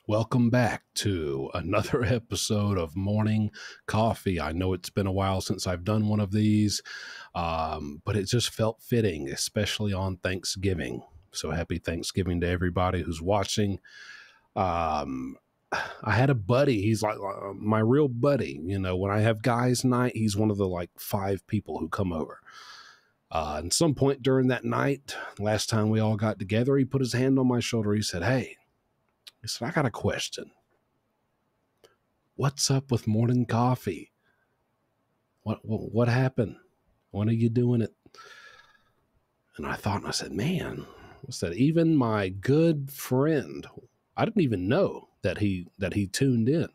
Welcome back to another episode of Morning Coffee. I know it's been a while since I've done one of these, but it just felt fitting, especially on Thanksgiving. So happy Thanksgiving to everybody who's watching. Um, I had a buddy. He's like my real buddy. You know, when I have guys' night, he's one of the like 5 people who come over. And some point during that night, last time we all got together, he put his hand on my shoulder. He said, "Hey," he said, "I got a question. What's up with morning coffee? What happened? When are you doing it?" And I thought, and I said, man, what's that? Even my good friend, I didn't even know that he tuned in.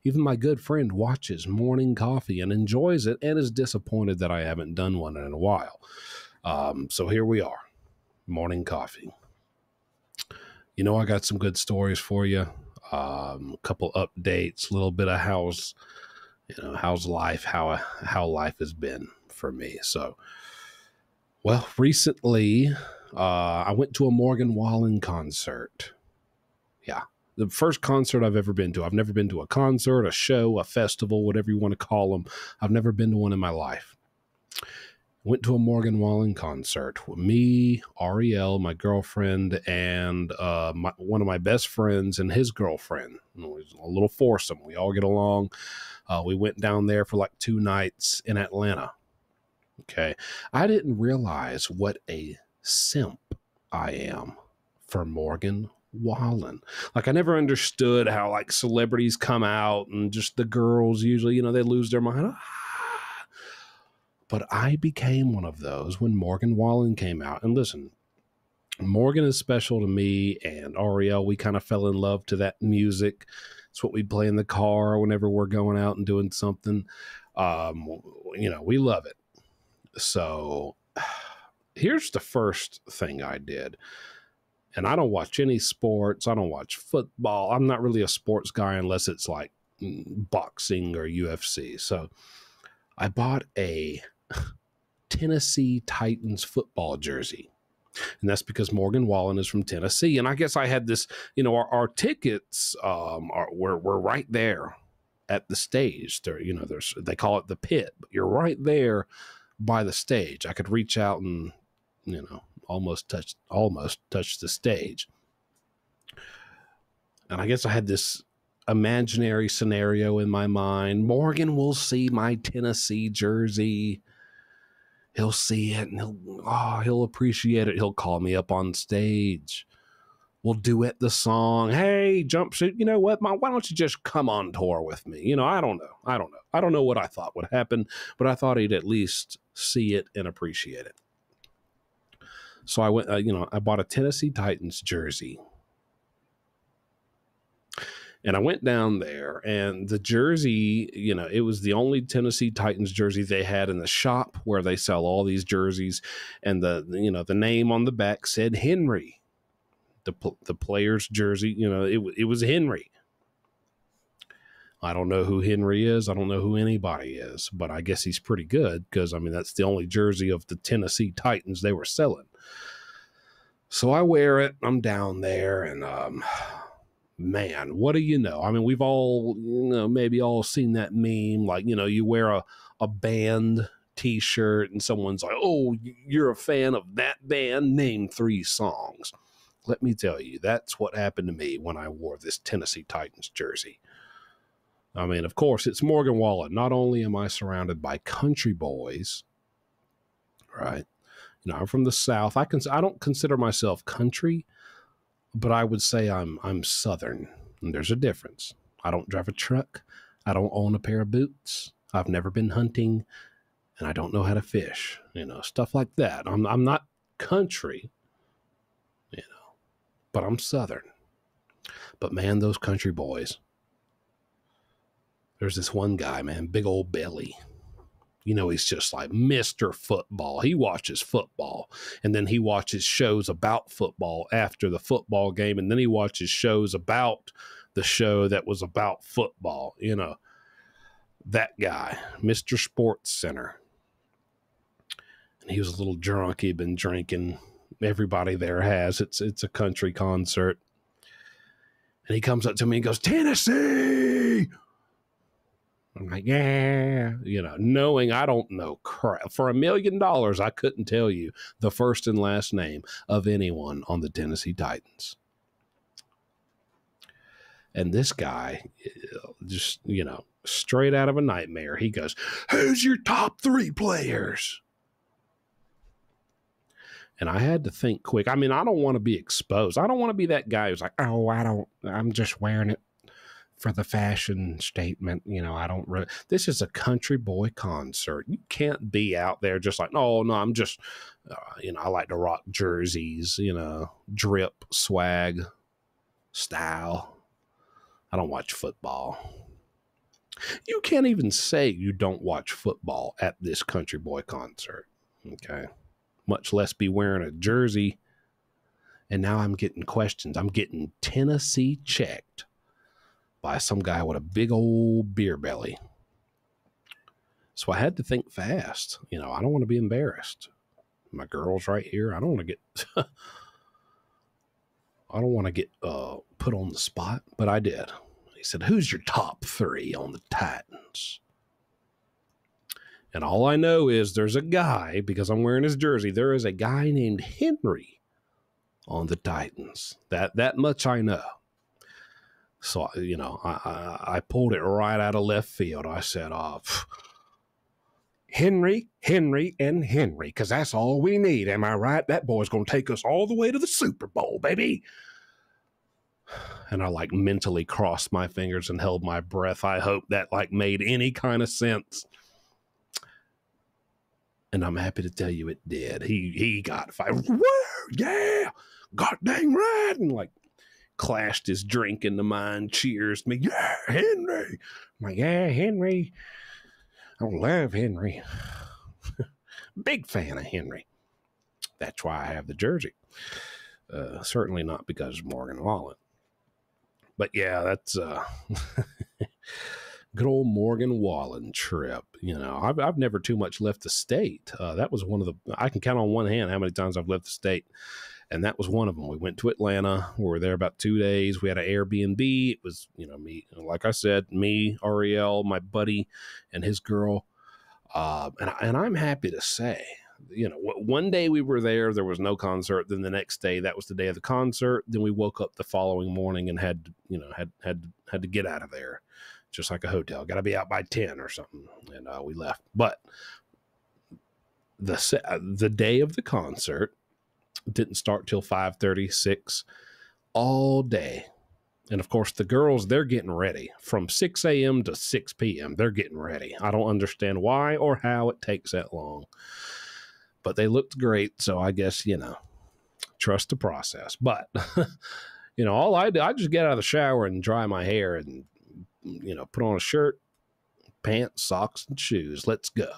Even my good friend watches morning coffee and enjoys it and is disappointed that I haven't done one in a while. So here we are, morning coffee. You know, I got some good stories for you. A couple updates, a little bit of how's life, how life has been for me. So, well, recently, I went to a Morgan Wallen concert. Yeah, the first concert I've ever been to. I've never been to a concert, a show, a festival, whatever you want to call them. I've never been to one in my life. Went to a Morgan Wallen concert with me, Ariel, my girlfriend, and one of my best friends and his girlfriend. It was a little foursome. We all get along. We went down there for like 2 nights in Atlanta. Okay. I didn't realize what a simp I am for Morgan Wallen. Like, I never understood how like celebrities come out and just the girls usually, they lose their mind. But I became one of those when Morgan Wallen came out. And listen, Morgan is special to me and Ariel. We kind of fell in love to that music. It's what we play in the car whenever we're going out and doing something. We love it. So here's the first thing I did. And I don't watch any sports. I don't watch football. I'm not really a sports guy unless it's like boxing or UFC. So I bought a Tennessee Titans football jersey. And that's because Morgan Wallen is from Tennessee. And I guess I had this, our tickets were right there at the stage. They call it the pit, but you're right there by the stage. I could reach out and, almost touch the stage. And I guess I had this imaginary scenario in my mind. Morgan will see my Tennessee jersey. He'll see it and he'll appreciate it. He'll call me up on stage. We'll duet the song. Hey, Jumpsuit, you know what? Why don't you just come on tour with me? I don't know. I don't know what I thought would happen, but I thought he'd at least see it and appreciate it. So I went, I bought a Tennessee Titans jersey. And I went down there, and the jersey, it was the only Tennessee Titans jersey they had in the shop where they sell all these jerseys. And the name on the back said Henry. The player's jersey, it was Henry. I don't know who Henry is. I don't know who anybody is, but I guess he's pretty good because, that's the only jersey of the Tennessee Titans they were selling. So I wear it. I'm down there, and man, what do you know? We've all, maybe all seen that meme. Like, you wear a band t-shirt and someone's like, "Oh, you're a fan of that band? Name 3 songs." Let me tell you, that's what happened to me when I wore this Tennessee Titans jersey. Of course, it's Morgan Wallen. Not only am I surrounded by country boys, right? I'm from the South. I don't consider myself country, but I would say I'm Southern, and there's a difference. I don't drive a truck. I don't own a pair of boots. I've never been hunting, and I don't know how to fish. Stuff like that. I'm not country, but I'm Southern. But man, those country boys. There's this one guy, man, big old belly. He's just like Mr. Football. He watches football, and then he watches shows about football after the football game, and then he watches shows about the show that was about football. That guy, Mr. Sports Center. And he was a little drunk. He'd been drinking. Everybody there has. It's a country concert. And he comes up to me and goes, Tennessee. I'm like, yeah, knowing I don't know crap. For $1 million, I couldn't tell you the first and last name of anyone on the Tennessee Titans. And this guy, just, straight out of a nightmare, he goes, who's your top 3 players? And I had to think quick. I mean, I don't want to be exposed. I don't want to be that guy who's like, oh, I'm just wearing it for the fashion statement. I don't really, this is a country boy concert. You can't be out there just like, oh, no, I'm just, I like to rock jerseys, drip, swag, style. I don't watch football. You can't even say you don't watch football at this country boy concert. Okay. Much less be wearing a jersey. And now I'm getting questions. I'm getting Tennessee checked by some guy with a big old beer belly. So I had to think fast. I don't want to be embarrassed. My girl's right here. I don't want to get put on the spot, but I did. He said, who's your top 3 on the Titans? And all I know is there's a guy, because I'm wearing his jersey, there is a guy named Henry on the Titans. That much I know. So, I pulled it right out of left field. I said, Henry, and Henry, because that's all we need. Am I right? That boy's going to take us all the way to the Super Bowl, baby. And I mentally crossed my fingers and held my breath. I hope that made any kind of sense. And I'm happy to tell you it did. He got fired. Woo, yeah, god dang right. And clashed his drink into mine, cheers me. Yeah, Henry. I'm like, yeah, Henry. I love Henry. Big fan of Henry. That's why I have the jersey. Certainly not because of Morgan Wallen. But yeah, that's good old Morgan Wallen trip. I've never too much left the state. That was one of I can count on one hand how many times I've left the state. And that was one of them. We went to Atlanta. We were there about 2 days. We had an Airbnb. It was, me, like I said, me, Ariel, my buddy, and his girl. And I'm happy to say, one day we were there was no concert. Then the next day, that was the day of the concert. Then we woke up the following morning and had to get out of there, just like a hotel. Got to be out by 10 or something. And we left. But the day of the concert didn't start till 5:30, 6 all day. And of course, the girls, they're getting ready from 6 a.m. to 6 p.m. They're getting ready. I don't understand why or how it takes that long, but they looked great. So I guess, trust the process. But, all I do, I just get out of the shower and dry my hair and, put on a shirt, pants, socks, and shoes. Let's go.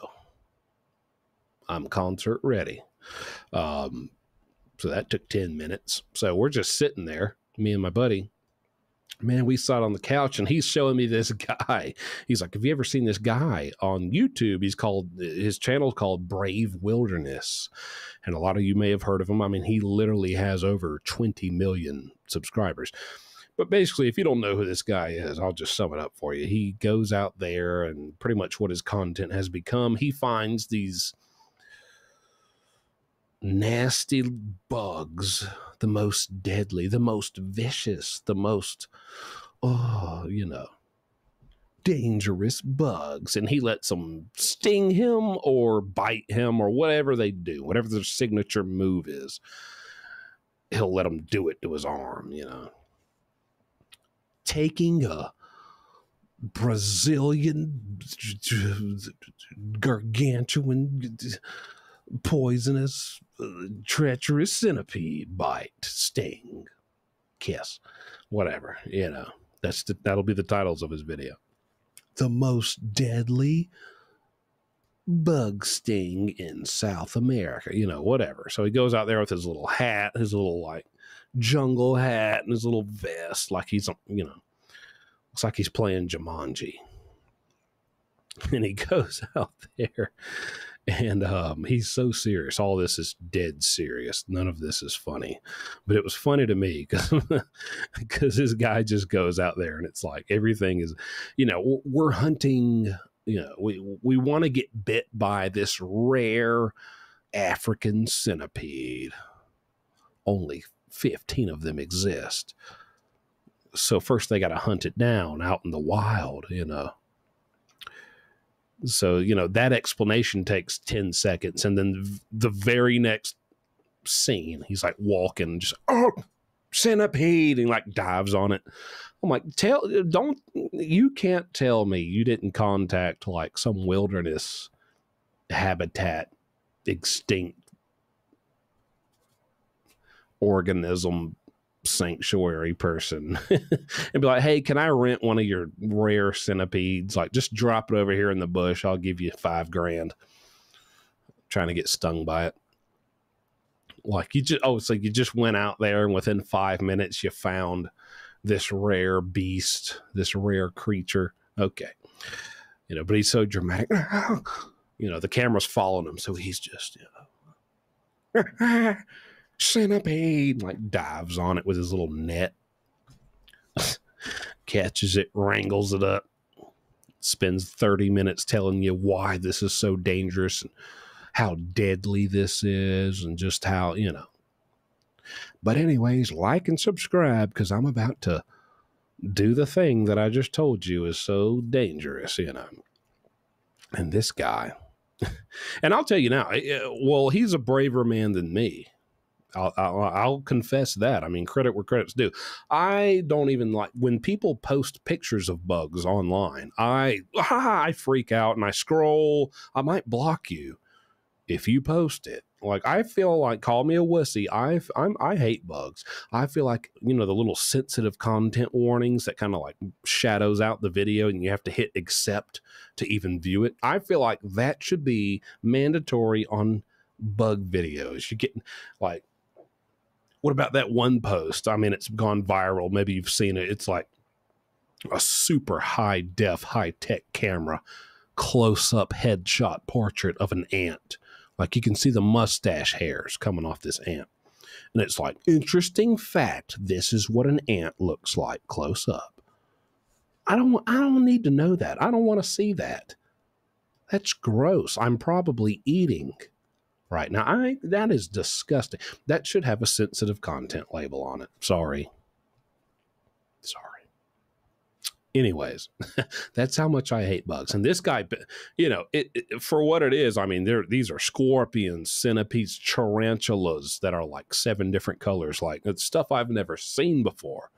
I'm concert ready. So that took 10 minutes. So we're just sitting there, me and my buddy. Man, we sat on the couch and he's showing me this guy. He's like, have you ever seen this guy on YouTube? His channel's called Brave Wilderness. And a lot of you may have heard of him. I mean, he literally has over 20 million subscribers. But basically, if you don't know who this guy is, I'll just sum it up for you. He goes out there and pretty much what his content has become, he finds these nasty bugs, the most deadly, the most vicious, the most, dangerous bugs. And he lets them sting him or bite him or whatever they do, whatever their signature move is. He'll let them do it to his arm, Taking a Brazilian gargantuan poisonous, treacherous centipede bite, sting, kiss, whatever, that'll be the titles of his video. The most deadly bug sting in South America, whatever. So he goes out there with his little hat, his little jungle hat and his little vest, like he's, looks like he's playing Jumanji. And he goes out there And he's so serious. All this is dead serious. None of this is funny. But it was funny to me because this guy just goes out there and it's like everything is, we're hunting, we want to get bit by this rare African centipede. Only 15 of them exist. So first they got to hunt it down out in the wild, So, that explanation takes 10 seconds. And then the very next scene, he's like walking, just, oh, centipede, and like dives on it. I'm like, you can't tell me you didn't contact like some wilderness habitat extinct organism sanctuary person and be like, hey, can I rent one of your rare centipedes? Like, just drop it over here in the bush. I'll give you $5,000. Trying to get stung by it. Like, so you just went out there and within 5 minutes you found this rare beast, this rare creature. Okay. But he's so dramatic. The camera's following him. So he's just, centipede, like dives on it with his little net, catches it, wrangles it up, spends 30 minutes telling you why this is so dangerous and how deadly this is and just how, But anyways, like and subscribe because I'm about to do the thing that I just told you is so dangerous, And this guy, and I'll tell you now, well, he's a braver man than me. I'll confess that. I mean, credit where credit's due. I don't even like when people post pictures of bugs online. I freak out and I scroll. I might block you if you post it. Like, I feel like, call me a wussy. I hate bugs. I feel like, the little sensitive content warnings that kind of like shadows out the video and you have to hit accept to even view it. I feel like that should be mandatory on bug videos. You get like, what about that one post? I mean, it's gone viral. Maybe you've seen it. It's like a super high def, high tech camera, close up headshot portrait of an ant. Like, you can see the mustache hairs coming off this ant. And it's like, interesting fact. This is what an ant looks like close up. I don't need to know that. I don't want to see that. That's gross. I'm probably eating right now. That is disgusting. That should have a sensitive content label on it. Sorry. Anyways, that's how much I hate bugs. And this guy, for what it is, I mean, these are scorpions, centipedes, tarantulas that are like 7 different colors. Like, it's stuff I've never seen before.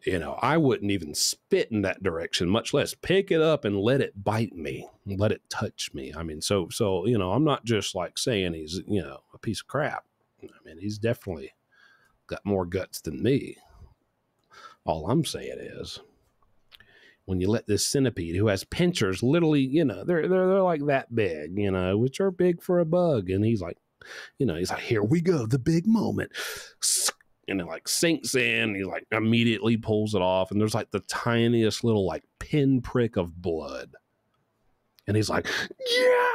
I wouldn't even spit in that direction, much less pick it up and let it bite me, let it touch me. I mean, so, I'm not just like saying he's, a piece of crap. I mean, he's definitely got more guts than me. All I'm saying is, when you let this centipede, who has pinchers, literally, they're like that big, which are big for a bug, and he's like, here we go, the big moment. And it like sinks in, he like immediately pulls it off, and there's like the tiniest little like pinprick of blood. And he's like, yeah,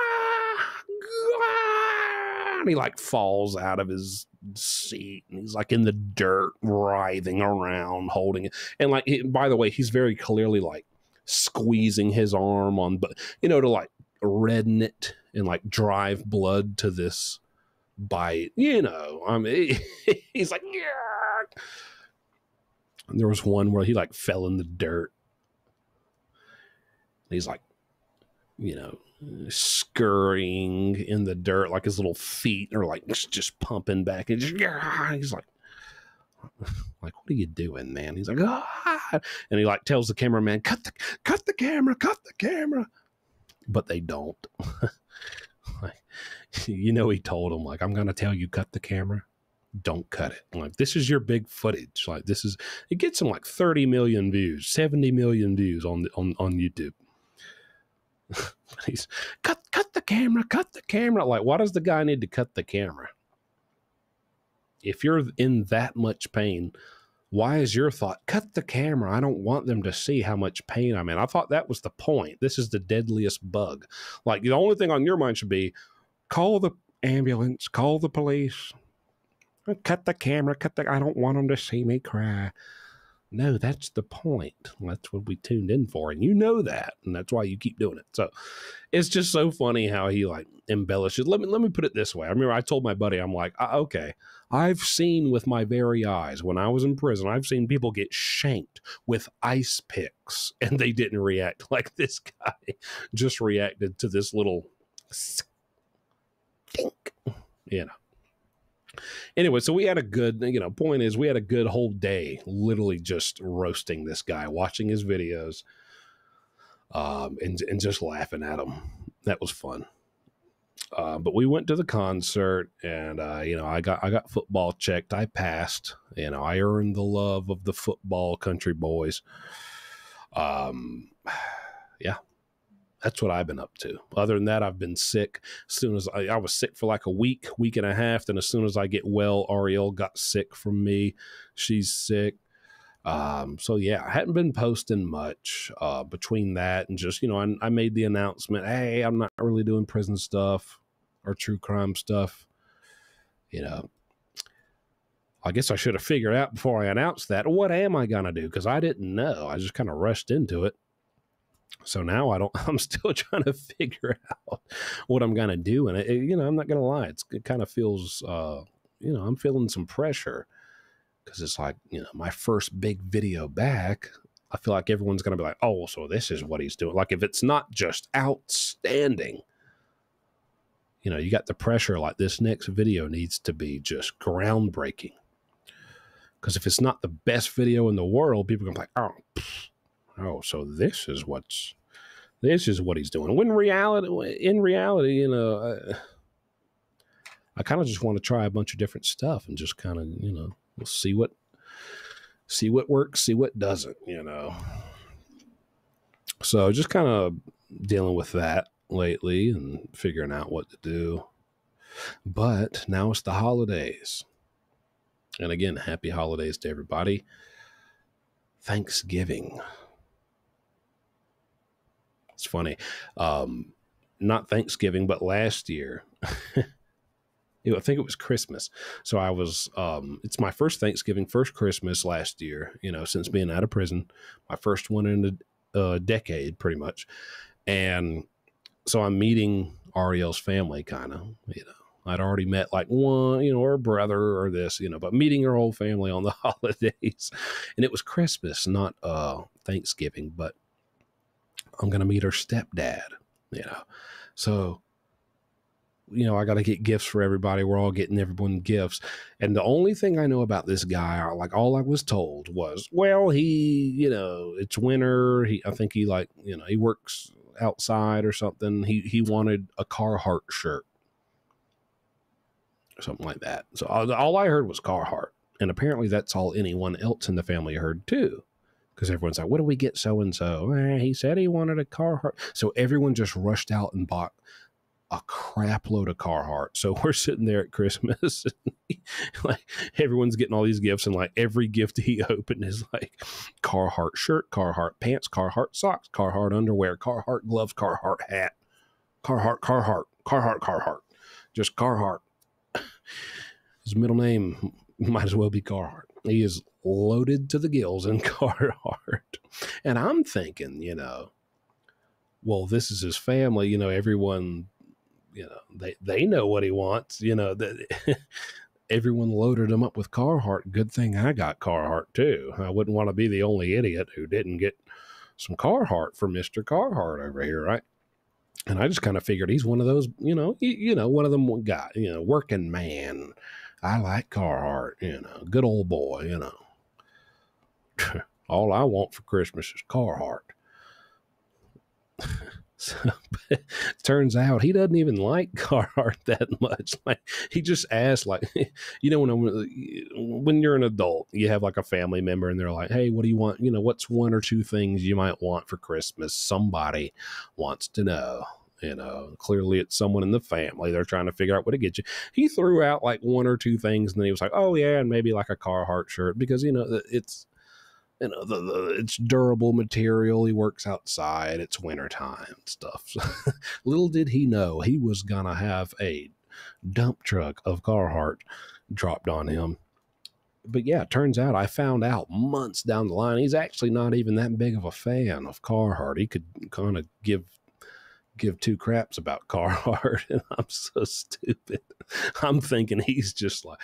and he like falls out of his seat, and he's like in the dirt, writhing around, holding it. And like, by the way, he's very clearly like squeezing his arm on, but to like redden it and like drive blood to this bite. I mean, he's like, yeah. And there was one where he like fell in the dirt. And he's like, scurrying in the dirt, like his little feet are like just pumping back, and he's like, what are you doing, man? He's like, ah! And he like tells the cameraman, cut the camera, but they don't. He told him, like, I'm gonna tell you, cut the camera, don't cut it. Like, this is your big footage. Like, it gets him like 30 million views, 70 million views on YouTube. He's cut the camera. Like, why does the guy need to cut the camera? If you're in that much pain, Why is your thought, cut the camera? I don't want them to see how much pain I'm in. I thought that was the point. This is the deadliest bug. Like, the only thing on your mind should be, call the ambulance, call the police, cut the camera, I don't want them to see me cry. No, that's the point. That's what we tuned in for. And you know that. And that's why you keep doing it. So it's just so funny how he like embellishes. Let me put it this way. I remember I told my buddy, I'm like, okay, I've seen with my very eyes when I was in prison, I've seen people get shanked with ice picks and they didn't react like this guy just reacted to this little stink, you know. Anyway, so we had a good, point is we had a good whole day literally just roasting this guy, watching his videos, and just laughing at him. That was fun. But we went to the concert and, I got football checked. I passed, I earned the love of the football country boys. Yeah. That's what I've been up to. Other than that, I've been sick. As soon as I was sick for like a week and a half. Then as soon as I get well, Ariel got sick from me. She's sick. So yeah, I hadn't been posting much, between that and just, I made the announcement, hey, I'm not really doing prison stuff or true crime stuff. I guess I should have figured out before I announced that. What am I going to do? Because I didn't know. I just kind of rushed into it. So now I'm still trying to figure out what I'm going to do. And I'm not going to lie. It kind of feels, I'm feeling some pressure because it's like, my first big video back. I feel like everyone's going to be like, oh, so this is what he's doing. Like if it's not just outstanding, you got the pressure, like this next video needs to be just groundbreaking. Because if it's not the best video in the world, people are going to be like, oh, so this is what he's doing. In reality, I kind of just want to try a bunch of different stuff and just kind of, we'll see what works, see what doesn't, So just kind of dealing with that lately and figuring out what to do. But now it's the holidays. And again, happy holidays to everybody. Thanksgiving. It's funny. Not Thanksgiving, but last year, I think it was Christmas. So I was, it's my first Thanksgiving, first Christmas last year, since being out of prison, my first one in a decade pretty much. And so I'm meeting Ariel's family kind of, I'd already met like one, her brother or this, but meeting her whole family on the holidays. And it was Christmas, not Thanksgiving, but I'm going to meet her stepdad, So, I got to get gifts for everybody. We're all getting everyone gifts. And the only thing I know about this guy, like all I was told was, well, he, it's winter. I think he he works outside or something. He wanted a Carhartt shirt or something like that. So all I heard was Carhartt. And apparently that's all anyone else in the family heard too. Because everyone's like, what do we get so-and-so? He said he wanted a Carhartt. So everyone just rushed out and bought a crap load of Carhartt. So we're sitting there at Christmas. Like everyone's getting all these gifts. And like every gift he opened is like Carhartt shirt, Carhartt pants, Carhartt socks, Carhartt underwear, Carhartt gloves, Carhartt hat. Carhartt. Just Carhartt. His middle name might as well be Carhartt. He is loaded to the gills in Carhartt. And I'm thinking, well, this is his family, everyone, they know what he wants, that everyone loaded him up with Carhartt. Good thing I got Carhartt too. I wouldn't want to be the only idiot who didn't get some Carhartt for Mr. Carhartt over here, right? And I just kind of figured he's one of those, one of them guy, working man. I like Carhartt, good old boy, All I want for Christmas is Carhartt. So it turns out he doesn't even like Carhartt that much. Like he just asked, like, when you're an adult, you have like a family member and they're like, hey, what do you want? What's one or two things you might want for Christmas? Somebody wants to know. Clearly it's someone in the family. They're trying to figure out what to get you. He threw out like one or two things, and then he was like, oh yeah, and maybe like a Carhartt shirt, because it's it's durable material. He works outside. It's wintertime and stuff. So, little did he know he was gonna have a dump truck of Carhartt dropped on him. But yeah, it turns out I found out months down the line he's actually not even that big of a fan of Carhartt. He could kind of give two craps about Carhartt, and I'm so stupid. I'm thinking he's just like,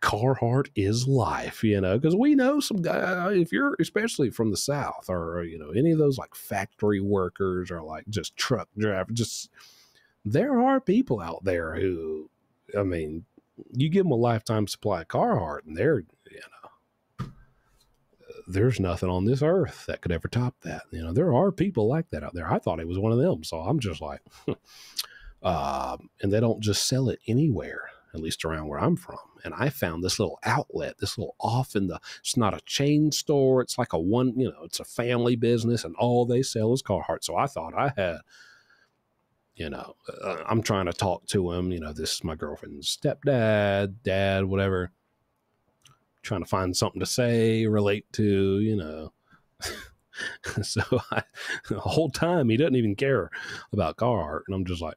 Carhartt is life, because we know some guy, if you're especially from the South, or any of those like factory workers, or like just truck drivers, there are people out there who, I mean, you give them a lifetime supply of Carhartt, and there's nothing on this earth that could ever top that. There are people like that out there. I thought it was one of them, so I'm just like, and they don't just sell it anywhere, at least around where I'm from. And I found this little outlet, this little it's not a chain store. It's like it's a family business, and all they sell is Carhartt. So I thought I had, I'm trying to talk to him, this is my girlfriend's stepdad, dad, whatever, trying to find something to say, relate to, so the whole time he doesn't even care about Carhartt. And I'm just like,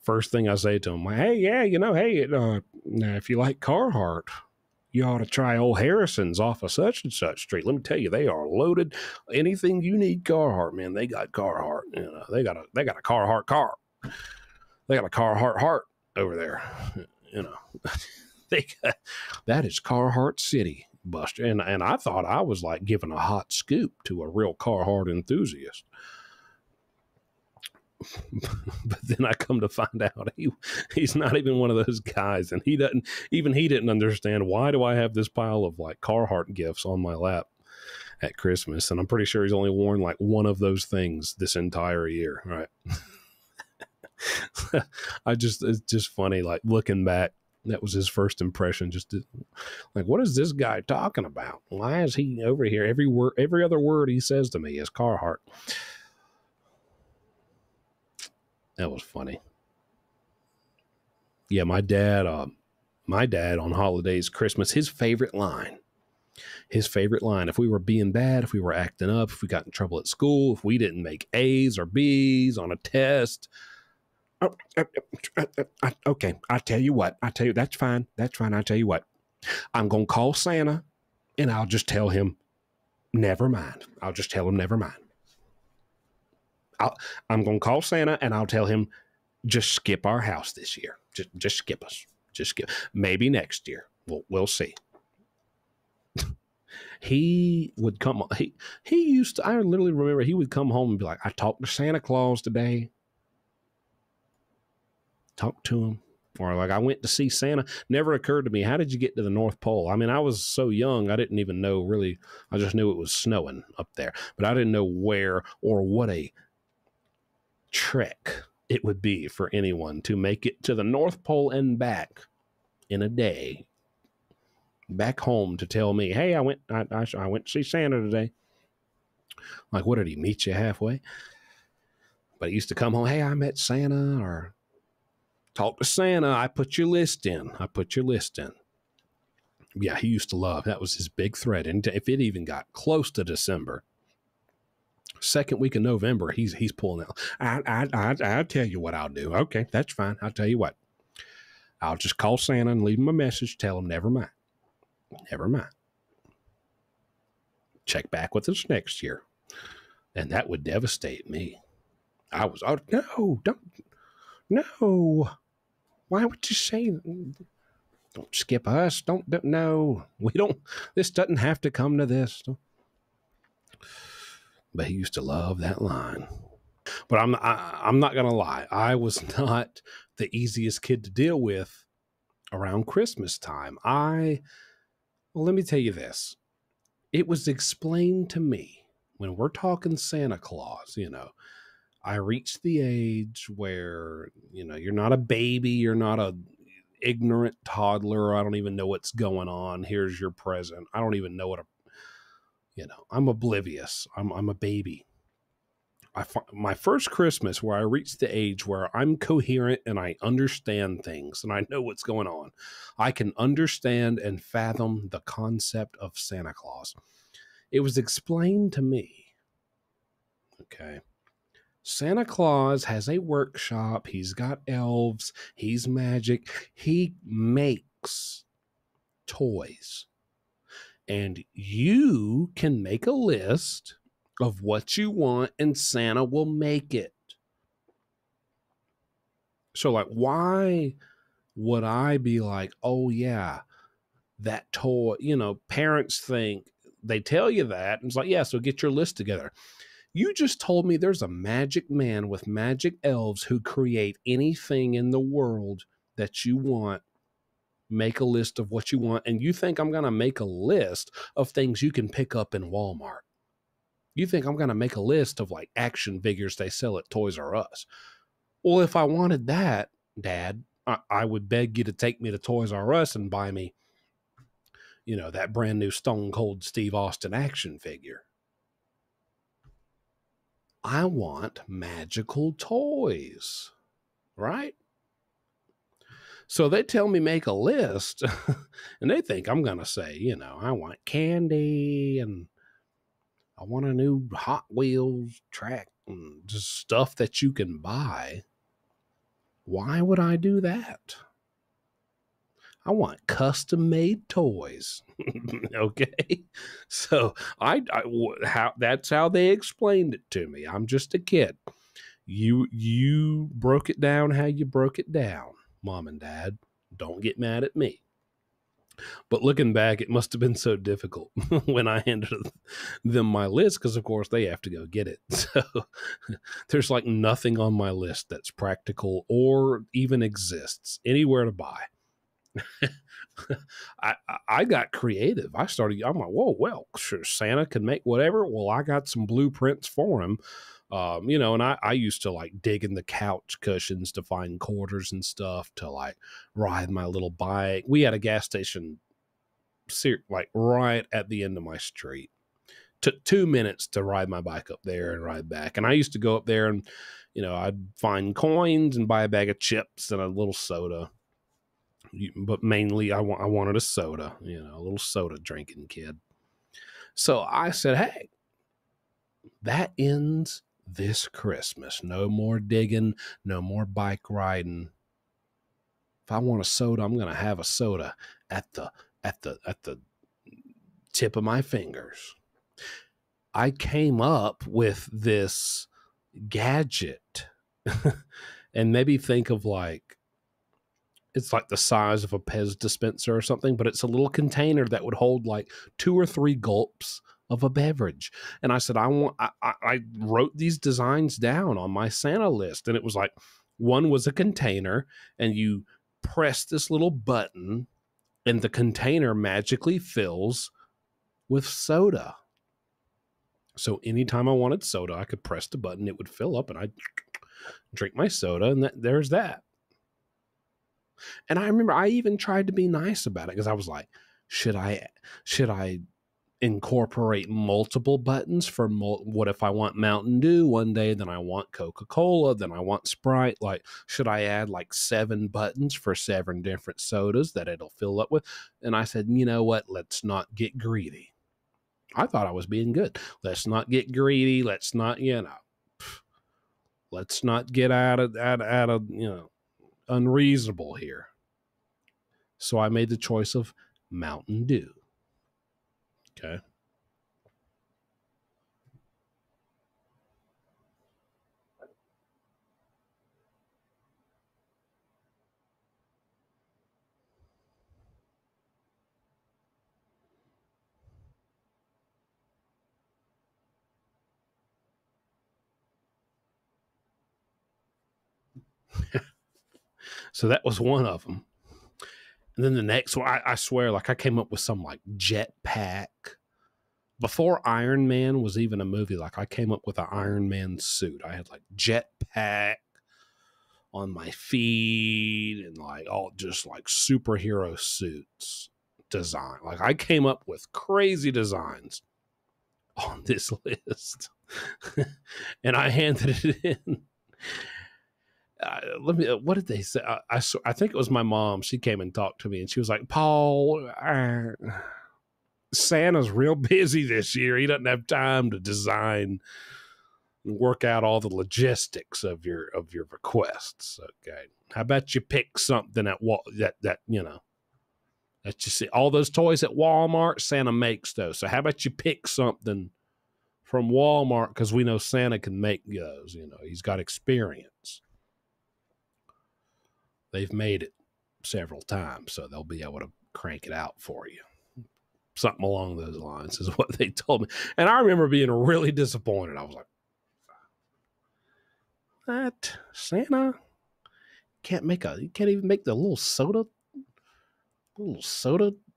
first thing I say to him, hey, yeah, if you like Carhartt, you ought to try old Harrison's off of such and such street. Let me tell you, they are loaded. Anything you need Carhartt, man, they got Carhartt. They got a Carhartt car. They got a Carhartt heart over there. That is Carhartt City, Buster. And I thought I was like giving a hot scoop to a real Carhartt enthusiast. But then I come to find out he's not even one of those guys, and he didn't understand, why do I have this pile of like Carhartt gifts on my lap at Christmas, and I'm pretty sure he's only worn like one of those things this entire year, right? It's just funny, like looking back, that was his first impression. Like, what is this guy talking about? Why is he over here? Every other word he says to me is Carhartt. That was funny. Yeah, my dad on holidays, Christmas, his favorite line, if we were being bad, if we were acting up, if we got in trouble at school, if we didn't make A's or B's on a test. Okay, I'll tell you what. That's fine. I'll tell you what. I'm going to call Santa, and I'll just tell him, never mind. I'm going to call Santa, and I'll tell him, just skip our house this year. Just skip us. Just skip. Maybe next year. We'll see. He would come. He used to. I literally remember he would come home and be like, "I talked to Santa Claus today. Talk to him." Or like, I went to see Santa. Never occurred to me, how did you get to the North Pole? I mean, I was so young, I didn't even know really. I just knew it was snowing up there, but I didn't know where or what a trek it would be for anyone to make it to the North Pole and back in a day, back home, to tell me, hey, I went to see Santa today. Like, what, did he meet you halfway? But he used to come home, hey, I met Santa, or talk to Santa, I put your list in. Yeah, he used to love, that was his big threat. And if it even got close to December, second week of November, he's pulling out. I'll tell you what I'll do. Okay, that's fine. I'll tell you what. I'll just call Santa and leave him a message. Tell him, never mind. Check back with us next year. And that would devastate me. I was, oh, no. Why would you say, don't skip us? No, we don't, this doesn't have to come to this. But he used to love that line. But I'm not going to lie. I was not the easiest kid to deal with around Christmas time. Well, let me tell you this. It was explained to me, when we're talking Santa Claus, I reached the age where, you're not a baby. You're not a ignorant toddler. I don't even know what's going on. Here's your present. I don't even know what I'm oblivious. I'm a baby. my first Christmas where I reached the age where I'm coherent and I understand things and I know what's going on. I can understand and fathom the concept of Santa Claus. It was explained to me. Okay. Santa Claus has a workshop. He's got elves. He's magic. He makes toys. And you can make a list of what you want and Santa will make it. So like, why would I be like, oh yeah, that toy, parents think, they tell you that. And it's like, yeah, so get your list together. You just told me there's a magic man with magic elves who create anything in the world that you want. Make a list of what you want. And you think I'm going to make a list of things you can pick up in Walmart. You think I'm going to make a list of like action figures they sell at Toys R Us. Well, if I wanted that, Dad, I would beg you to take me to Toys R Us and buy me, that brand new Stone Cold Steve Austin action figure. I want magical toys, right? So they tell me make a list and they think I'm going to say, I want candy and I want a new Hot Wheels track and just stuff that you can buy. Why would I do that? I want custom made toys. Okay. So that's how they explained it to me. I'm just a kid. You broke it down how you broke it down, Mom and Dad. Don't get mad at me. But looking back, it must have been so difficult when I handed them my list because, of course, they have to go get it. So there's like nothing on my list that's practical or even exists anywhere to buy. I got creative. I'm like, whoa, well, sure, Santa can make whatever. Well, I got some blueprints for him. And I used to like dig in the couch cushions to find quarters and stuff to like ride my little bike. We had a gas station like right at the end of my street. Took 2 minutes to ride my bike up there and ride back. And I used to go up there and, I'd find coins and buy a bag of chips and a little soda. But mainly I wanted a soda, a little soda drinking kid. So I said, hey, that ends this Christmas. No more digging, no more bike riding. If I want a soda, I'm going to have a soda at the tip of my fingers. I came up with this gadget and maybe think of like, it's like the size of a Pez dispenser or something, but it's a little container that would hold like 2 or 3 gulps of a beverage. And I said, I wrote these designs down on my Santa list. And it was like, one was a container and you press this little button and the container magically fills with soda. So anytime I wanted soda, I could press the button, it would fill up and I'd drink my soda and there's that. And I remember I even tried to be nice about it because I was like, should I incorporate multiple buttons for what if I want Mountain Dew one day, then I want Coca-Cola, then I want Sprite? Like, should I add like 7 buttons for 7 different sodas that it'll fill up with? And I said, you know what? Let's not get greedy. I thought I was being good. Let's not get greedy. Let's not, let's not get out of unreasonable here. So I made the choice of Mountain Dew. Okay. So that was one of them. And then the next one, I swear, like I came up with some like jetpack. Before Iron Man was even a movie, like I came up with an Iron Man suit. I had like jetpack on my feet and like all just like superhero suits design. Like I came up with crazy designs on this list. And I handed it in. What did they say? I think it was my mom. She came and talked to me, and she was like, Paul, Santa's real busy this year. He doesn't have time to design and work out all the logistics of your requests. Okay, how about you pick something that that you see all those toys at Walmart? Santa makes those. So how about you pick something from Walmart, because we know Santa can make those. He's got experience. They've made it several times, so they'll be able to crank it out for you. Something along those lines is what they told me. And I remember being really disappointed. I was like, "What? Santa you can't even make the little soda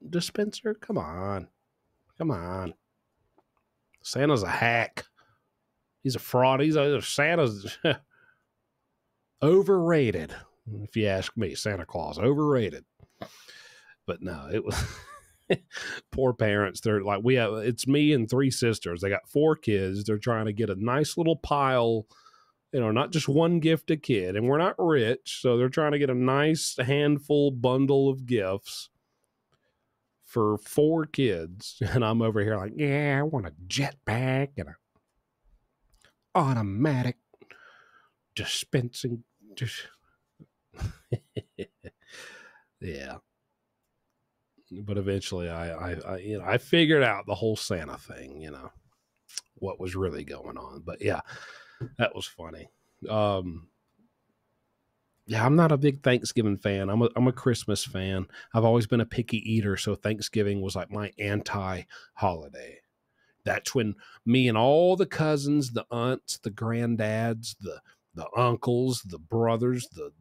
dispenser? Come on. Santa's a hack. He's a fraud. Santa's overrated, if you ask me. Santa Claus, overrated." But no, it was poor parents. They're like, it's me and 3 sisters. They got 4 kids. They're trying to get a nice little pile, not just one gift a kid. And we're not rich, so they're trying to get a nice handful bundle of gifts for 4 kids. And I'm over here like, yeah, I want a jetpack and a automatic dispensing. Yeah. But eventually I figured out the whole Santa thing, what was really going on. But yeah, that was funny. Yeah, I'm not a big Thanksgiving fan. I'm a Christmas fan. I've always been a picky eater, so Thanksgiving was like my anti-holiday. That's when me and all the cousins, the aunts, the granddads, the uncles, the brothers, the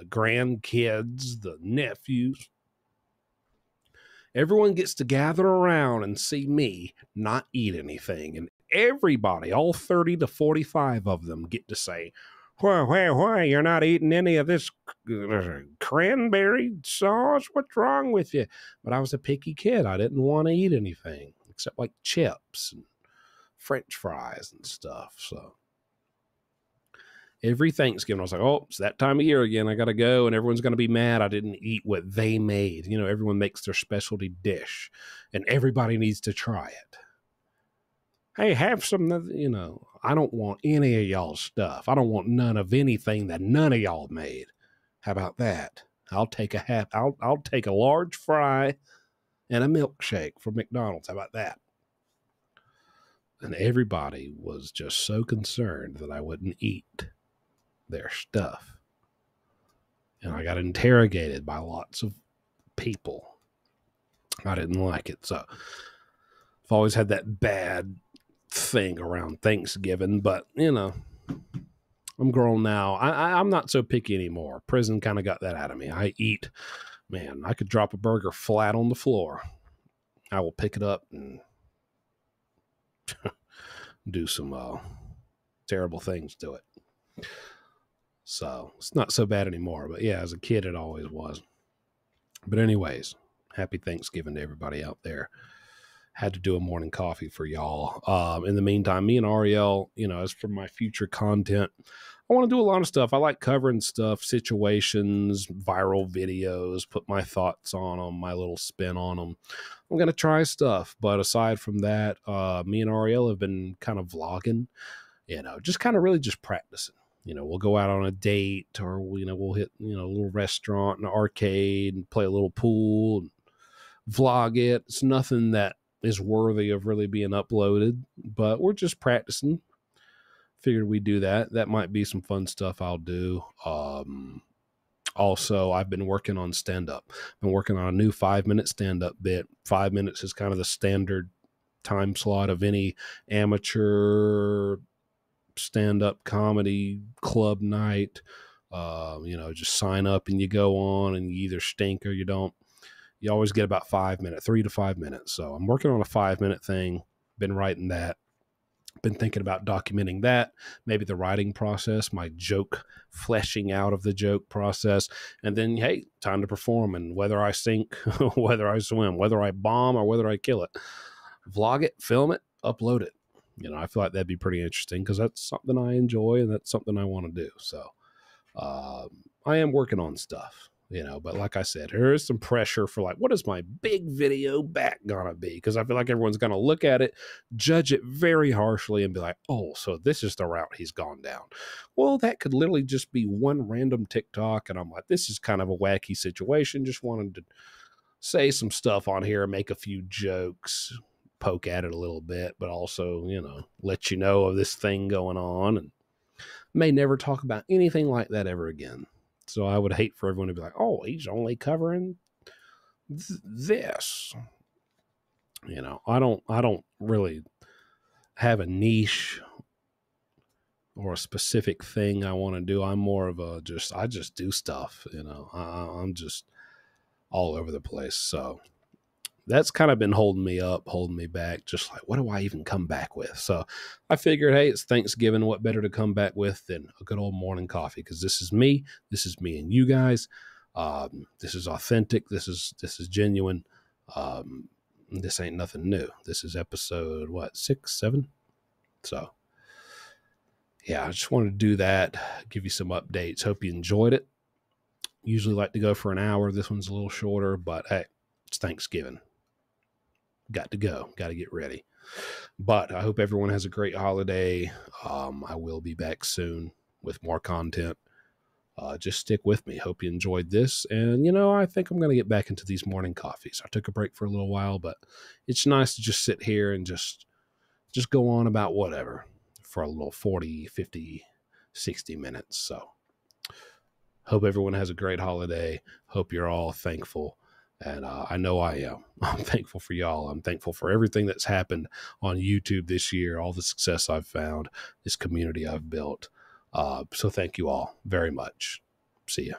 grandkids, the nephews, everyone gets to gather around and see me not eat anything. And everybody, all 30 to 45 of them, get to say, why, you're not eating any of this cranberry sauce? What's wrong with you? But I was a picky kid. I didn't want to eat anything except like chips and French fries and stuff. So every Thanksgiving, I was like, oh, it's that time of year again. I got to go, and everyone's going to be mad I didn't eat what they made. Everyone makes their specialty dish, and everybody needs to try it. Hey, have some, I don't want any of y'all's stuff. I don't want none of anything that none of y'all made. How about that? I'll take a large fry and a milkshake from McDonald's. How about that? And everybody was just so concerned that I wouldn't eat their stuff. And I got interrogated by lots of people. I didn't like it. So I've always had that bad thing around Thanksgiving, but I'm grown now. I'm not so picky anymore. Prison kind of got that out of me. I eat, man, I could drop a burger flat on the floor. I will pick it up and do some terrible things to it. So it's not so bad anymore. But yeah, as a kid, it always was. But anyways, happy Thanksgiving to everybody out there. Had to do a morning coffee for y'all. In the meantime, me and Ariel, as for my future content, I want to do a lot of stuff. I like covering stuff, situations, viral videos, put my thoughts on them, my little spin on them. I'm going to try stuff. But aside from that, me and Ariel have been kind of vlogging, just kind of really just practicing. We'll go out on a date, or, we'll hit, a little restaurant, an arcade, and play a little pool and vlog it. It's nothing that is worthy of really being uploaded, but we're just practicing. Figured we'd do that. That might be some fun stuff I'll do. Also, I've been working on stand-up. Been working on a new 5-minute stand-up bit. 5 minutes is kind of the standard time slot of any amateur stand-up comedy club night. Just sign up and you go on, and you either stink or you don't. You always get about 5 minutes, 3 to 5 minutes. So I'm working on a 5-minute thing. Been writing that. Been thinking about documenting that, maybe the writing process, my joke, fleshing out of the joke process. And then, hey, time to perform. And whether I sink, whether I swim, whether I bomb or whether I kill it, vlog it, film it, upload it. I feel like that'd be pretty interesting because that's something I enjoy and that's something I want to do. So I am working on stuff, but like I said, there is some pressure for like, what is my big video back gonna be? Because I feel like everyone's gonna look at it, judge it very harshly, and be like, oh, so this is the route he's gone down. Well, that could literally just be one random TikTok, and I'm like, this is kind of a wacky situation. Just wanted to say some stuff on here, make a few jokes, poke at it a little bit, but also, let you know of this thing going on, and may never talk about anything like that ever again. So I would hate for everyone to be like, oh, he's only covering this. I don't really have a niche or a specific thing I want to do. I'm more of I just do stuff, I'm just all over the place. So that's kind of been holding me up, holding me back. Just like, what do I even come back with? So I figured, hey, it's Thanksgiving. What better to come back with than a good old morning coffee? Because this is me and you guys. This is authentic. This is genuine. This ain't nothing new. This is episode 6, 7. So yeah, I just wanted to do that. Give you some updates. Hope you enjoyed it. Usually like to go for an hour. This one's a little shorter, but hey, it's Thanksgiving. Got to go. Got to get ready. But I hope everyone has a great holiday. I will be back soon with more content. Just stick with me. Hope you enjoyed this. And, I think I'm going to get back into these morning coffees. I took a break for a little while, but it's nice to just sit here and just go on about whatever for a little 40, 50, 60 minutes. So hope everyone has a great holiday. Hope you're all thankful. And I know I am. I'm thankful for y'all. I'm thankful for everything that's happened on YouTube this year, all the success I've found, this community I've built. So thank you all very much. See ya.